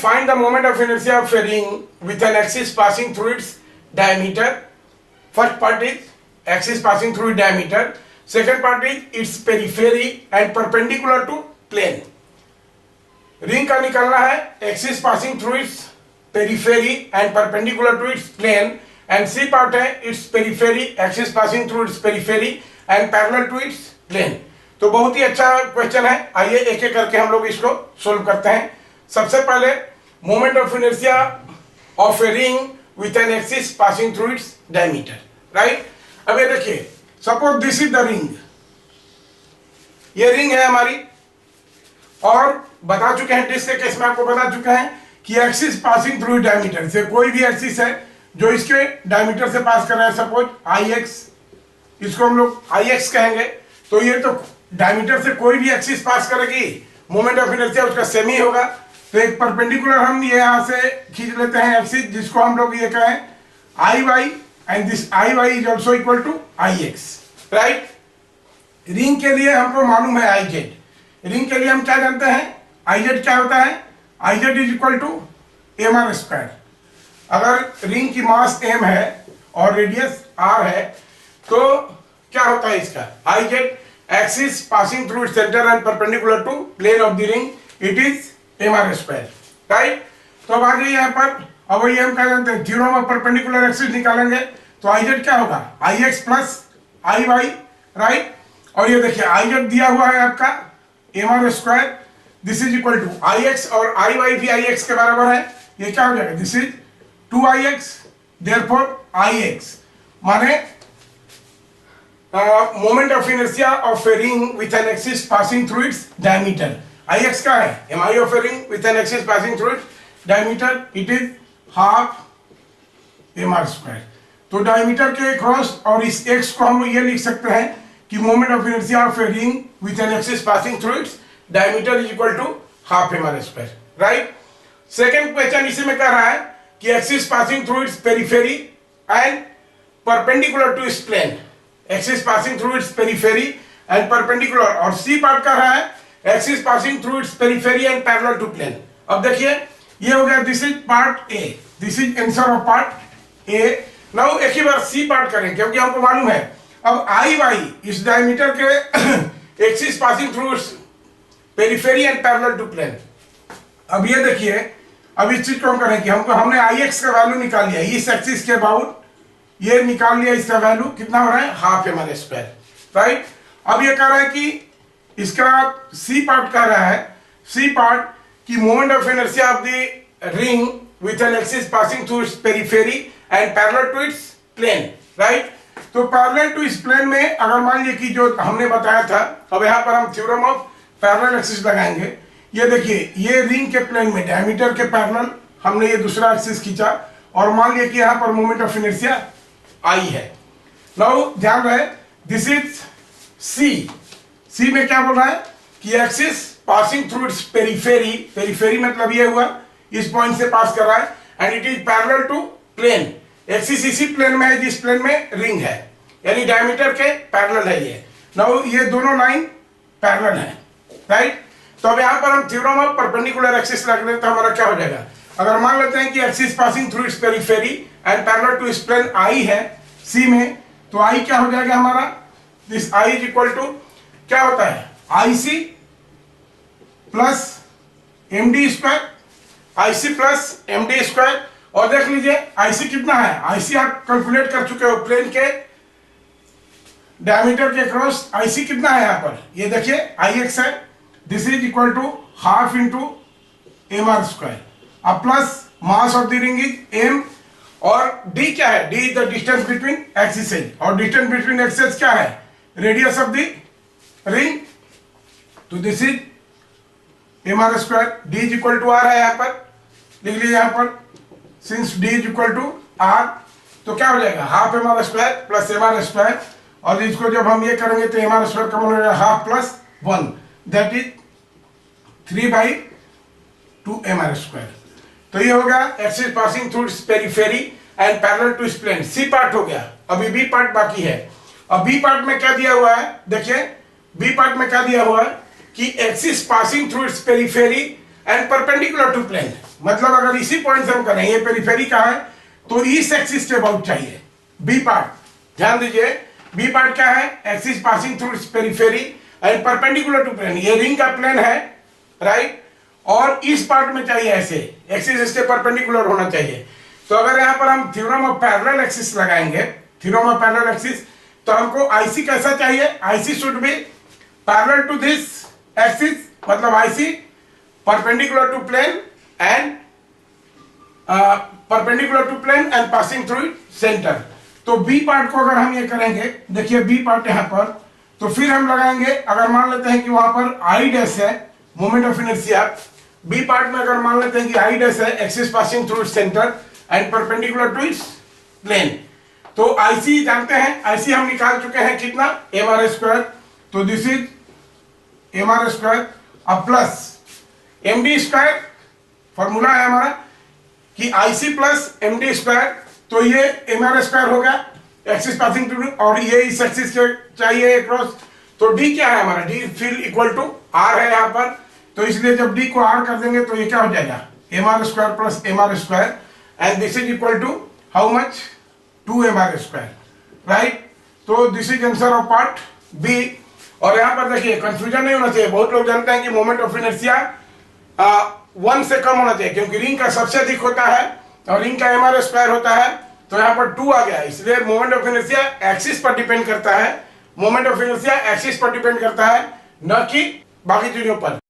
find the moment of inertia of a ring with an axis passing through its diameter. First part is axis passing through its diameter. Second part is its periphery and perpendicular to plane. Ring का निकालना है axis passing through its periphery and perpendicular to its plane, and C part है its periphery, axis passing through its periphery and parallel to its plane. तो बहुत ही अच्छा question है, आइए एक एक करके हम लोग इसको सोल्व करते हैं। सबसे पहले moment of inertia of a ring with an axis passing through its diameter, right. अब ये देखिए, suppose this is the ring, ये रिंग है हमारी, और बता चुके हैं टेस्ट के केस में आपको बता चुके हैं कि एक्सिस पासिंग थ्रू डायमीटर से कोई भी एक्सिस है जो इसके डायमीटर से पास कर रहा है, सपोज आई एक्स, इसको हम लोग आई एक्स कहेंगे। तो ये तो डायमीटर से कोई भी एक्सिस पास करेगी, मोमेंट ऑफ इनर्शिया उसका सेम ही होगा। तो एक परपेंडिकुलर हम ये यहां से खींच लेते हैं एक्सिस, जिसको हम लोग ये कहें I y, and this I y is also equal to I x, right. Ring के लिए हमको मालूम है आई जेड, रिंग के लिए हम क्या जानते हैं, आई जेड क्या होता है, I Z is equal to M R square. अगर रिंग की मास एम है और रेडियस आर है, तो क्या होता है इसका, I Z axis passing through centre and perpendicular to plane of the ring, it is M R square, right. तो अब आगे यहाँ पर, अब ये हम क्या जानते हैं, थ्योरम ऑफ परपेंडिकुलर एक्सिस निकालेंगे, तो आई जेड क्या होगा, I X plus I Y, right. और ये देखिए आई जेड दिया हुआ है आपका M R square, this is equal to I X, और आई वाई भी आई एक्स के बराबर है, ये क्या हो जाएगा, this is 2ix, therefore I x, माने moment of inertia of a ring with an axis passing through its diameter. I x का है M I of a ring with an axis passing through its diameter, it is half M R square. तो diameter के cross और इस x को हम ये लिख सकते हैं कि moment of inertia of a ring with an axis passing through its diameter is equal to half M R square, right. Second question इसी में कह रहा है कि axis passing through its periphery and perpendicular to its plane, axis passing through its periphery and perpendicular, और C part कर रहा है axis passing through its periphery and parallel to plane. अब देखिए ये हो गया, this is part A, this is answer of part A. Now एक ही बार सी पार्ट करें, क्योंकि हमको मालूम है अब आई वाई इस डायमीटर के axis passing through its periphery and parallel to plane. अब ये देखिए, अब इस चीज को हम करें कि हमने आई एक्स का वैल्यू निकाल लिया, इस एक्सिस के अबाउट ये निकाल लिया, इसका वैल्यू कितना हो रहा है, half M R square, right. अब ये कह रहा है कि इसका सी पार्ट कह रहा है, सी पार्ट की moment of inertia of the ring with an axis passing through its periphery and parallel to its plane, right. तो पैरेलल टू इस प्लेन में अगर मान लीजिए कि जो हमने बताया था, अब यहाँ पर हम थ्योरम ऑफ पैरेलल एक्सिस लगाएंगे। ये देखिए, ये रिंग के प्लेन में डायमीटर के पैरेलल हमने ये दूसरा एक्सिस खींचा, और मान लिया कि यहाँ पर मोमेंट ऑफ इनर्शिया आई है। नाउ ध्यान रहे, दिस इज सी, सी में क्या बोल रहा है कि axis passing through its periphery, periphery मतलब ये हुआ इस पॉइंट से पास कर रहा है, and it is parallel to plane, axis इसी प्लेन में है जिस प्लेन में रिंग है, यानी डायमीटर के पैरेलल है ये। नाउ ये दोनों लाइन पैरेलल है, राइट। तो अब यहाँ पर हम थ्योरम ऑफ परपेंडिकुलर एक्सिस लग रहे हैं, तो हमारा क्या हो जाएगा, अगर मान लेते हैं कि axis passing through its periphery and parallel to its plane I है सी में, तो आई क्या हो जाएगा हमारा, this I is equal to क्या होता है, I C plus M D square, I C plus M D square. और देख लीजिए आई सी कितना है, आई सी आप कैलकुलेट कर चुके हो, प्लेन के डायमीटर के क्रॉस आई सी कितना है यहाँ पर, ये देखिए आई एक्स है, this is equal to half into M R square, अब plus mass of the ring is M, और डी क्या है, D is the distance between axes, और डिस्टेंस बिटवीन एक्सिस क्या है, रेडियस ऑफ द रिंग, तो this is M R square, D is equal to R है, यहाँ पर लिख लीजिए, यहाँ पर since D is equal to R, तो क्या हो जाएगा, half M R square plus M R square, और इसको जब हम ये करेंगे तो एम आर स्क्वायर कॉमन हो जाएगा, half plus 1, that is 3/2 M R square. तो ये हो गया axis passing through its periphery and parallel to its plane, C part हो गया। अभी बी पार्ट बाकी है। अब बी पार्ट में क्या दिया हुआ है, देखिए बी पार्ट में क्या दिया हुआ है कि axis passing through its periphery and perpendicular to plane, मतलब अगर इसी पॉइंट से हम करें, ये पेरिफेरी का है तो ईस्ट एक्सिस के अबाउट चाहिए बी पार्ट। ध्यान दीजिए बी पार्ट क्या है, axis passing through periphery and perpendicular to plane. ये रिंग का प्लेन है राइट, और इस पार्ट में चाहिए ऐसे एक्सिस इसके परपेंडिकुलर होना चाहिए। तो अगर यहां पर हम थ्योरम ऑफ पैरेलल एक्सिस लगाएंगे, थ्योरम ऑफ पैरेलल एक्सिस, तो हमको आईसी कैसा चाहिए, IC should be parallel to this axis, मतलब IC perpendicular to plane and perpendicular to plane and passing through centre. तो बी पार्ट को अगर हम ये करेंगे, देखिए बी पार्ट यहां पर, तो फिर हम लगाएंगे, अगर मान लेते हैं कि वहां पर आई डैश है moment of inertia, B part में अगर मान लेते हैं कि आई डैश है axis passing through centre and perpendicular to its plane. तो आईसी जानते हैं, आईसी हम निकाल चुके हैं कितना, एम आर स्क्वायर। तो this is M R square अब plus M D square, formula है हमारा कि IC plus M D square. तो ये एम आर स्क्वायर हो गया एक्सिस पासिंग थ्रू, और ये इस एक्सिस के चाहिए क्रॉस। तो डी क्या है हमारा, डी फिर इक्वल टू आर है यहाँ पर, तो इसलिए जब डी को आर कर देंगे तो ये क्या हो जाएगा, M R square plus M R square, and this is equal to how much, 2mr square right. तो this is answer of part B. और यहां पर देखिए कंफ्यूजन नहीं होना चाहिए, बहुत लोग जानते हैं कि मोमेंट ऑफ इनर्शिया 1 से कम होना चाहिए, क्योंकि रिंग का सबसे अधिक होता है और रिंग का mr स्क्वायर होता है, तो यहाँ पर 2 आ गया। इसलिए मोमेंट ऑफ इनर्शिया एक्सिस पर डिपेंड करता है, मोमेंट ऑफ इनर्शिया एक्सिस पर डिपेंड करता है, न कि बाकी चीजों पर।